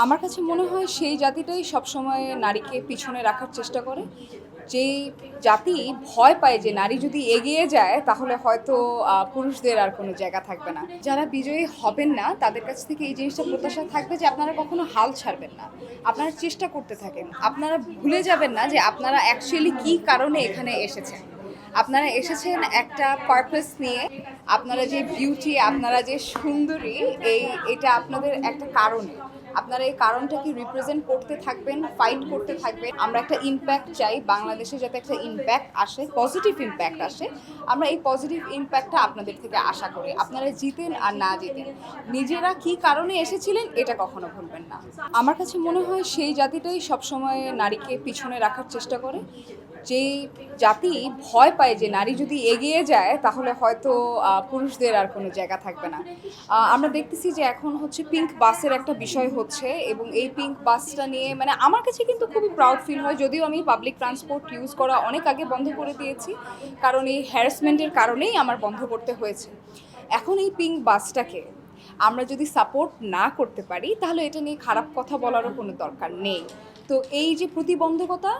আমার কাছে মনে হয় সেই জাতিটাই সবসময় নারীকে পিছনে রাখার চেষ্টা করে। যেই জাতি ভয় পায় যে নারী যদি এগিয়ে যায় তাহলে হয়তো পুরুষদের আর কোনো জায়গা থাকবে না। যারা বিজয়ী হবেন না তাদের কাছ থেকে এই জিনিসটা প্রত্যাশা থাকবে যে আপনারা কখনো হাল ছাড়বেন না, আপনারা চেষ্টা করতে থাকেন, আপনারা ভুলে যাবেন না যে আপনারা অ্যাকচুয়ালি কী কারণে এখানে এসেছেন। আপনারা এসেছেন একটা পারপাস নিয়ে। আপনারা যে বিউটি, আপনারা যে সুন্দরী, এটা আপনাদের একটা কারণে। আপনারা এই কারণটাকে রিপ্রেজেন্ট করতে থাকবেন, ফাইট করতে থাকবেন। আমরা একটা ইম্প্যাক্ট চাই, বাংলাদেশে যাতে একটা ইম্প্যাক্ট আসে, পজিটিভ ইম্প্যাক্ট আসে। আমরা এই পজিটিভ ইম্প্যাক্টটা আপনাদের থেকে আশা করি। আপনারা জিতেন আর না জিতেন, নিজেরা কি কারণে এসেছিলেন এটা কখনো ভুলবেন না। আমার কাছে মনে হয় সেই জাতিটাই সবসময় নারীকে পিছনে রাখার চেষ্টা করে। যেই জাতি ভয় পায় যে নারী যদি এগিয়ে যায় তাহলে হয়তো পুরুষদের আর কোনো জায়গা থাকবে না। আমরা দেখতেছি যে এখন হচ্ছে পিঙ্ক বাসের একটা বিষয় হচ্ছে, এবং এই পিঙ্ক বাসটা নিয়ে মানে আমার কাছে কিন্তু খুবই প্রাউড ফিল হয়। যদিও আমি পাবলিক ট্রান্সপোর্ট ইউজ করা অনেক আগে বন্ধ করে দিয়েছি, কারণ এই হ্যারাসমেন্টের কারণেই আমার বন্ধ করতে হয়েছে। এখন এই পিঙ্ক বাসটাকে আমরা যদি সাপোর্ট না করতে পারি তাহলে এটা নিয়ে খারাপ কথা বলারও কোনো দরকার নেই। তো এই যে প্রতিবন্ধকতা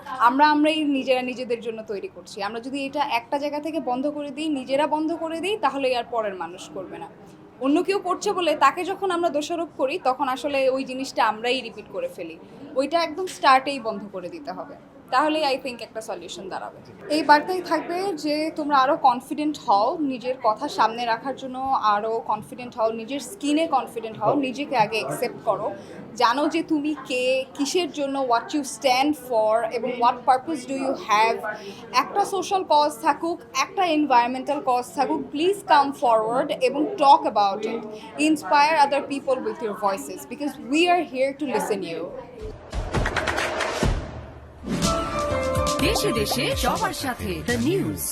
আমরাই নিজেরা নিজেদের জন্য তৈরি করছি। আমরা যদি এটা একটা জায়গা থেকে বন্ধ করে দিই, নিজেরা বন্ধ করে দিই, তাহলে আর পরের মানুষ করবে না। অন্য কেউ করছে বলে তাকে যখন আমরা দোষারোপ করি তখন আসলে ওই জিনিসটা আমরাই রিপিট করে ফেলি। ওইটা একদম স্টার্টেই বন্ধ করে দিতে হবে, তাহলেই আই থিঙ্ক একটা সলিউশন দাঁড়াবে। এই বার্তাই থাকবে যে তোমরা আরও কনফিডেন্ট হও, নিজের কথা সামনে রাখার জন্য আরও কনফিডেন্ট হও, নিজের স্কিনে কনফিডেন্ট হও, নিজেকে আগে অ্যাকসেপ্ট করো, জানো যে তুমি কে, কিসের জন্য, হোয়াট ইউ স্ট্যান্ড ফর এবং what purpose do you have. একটা সোশ্যাল কজ থাকুক, একটা এনভায়রনমেন্টাল কজ থাকুক, প্লিজ কাম ফরওয়ার্ড এবং talk about it. Inspire other people with your voices because we are here to listen you. দেশে দেশে সবার সাথে দ্য নিউজ।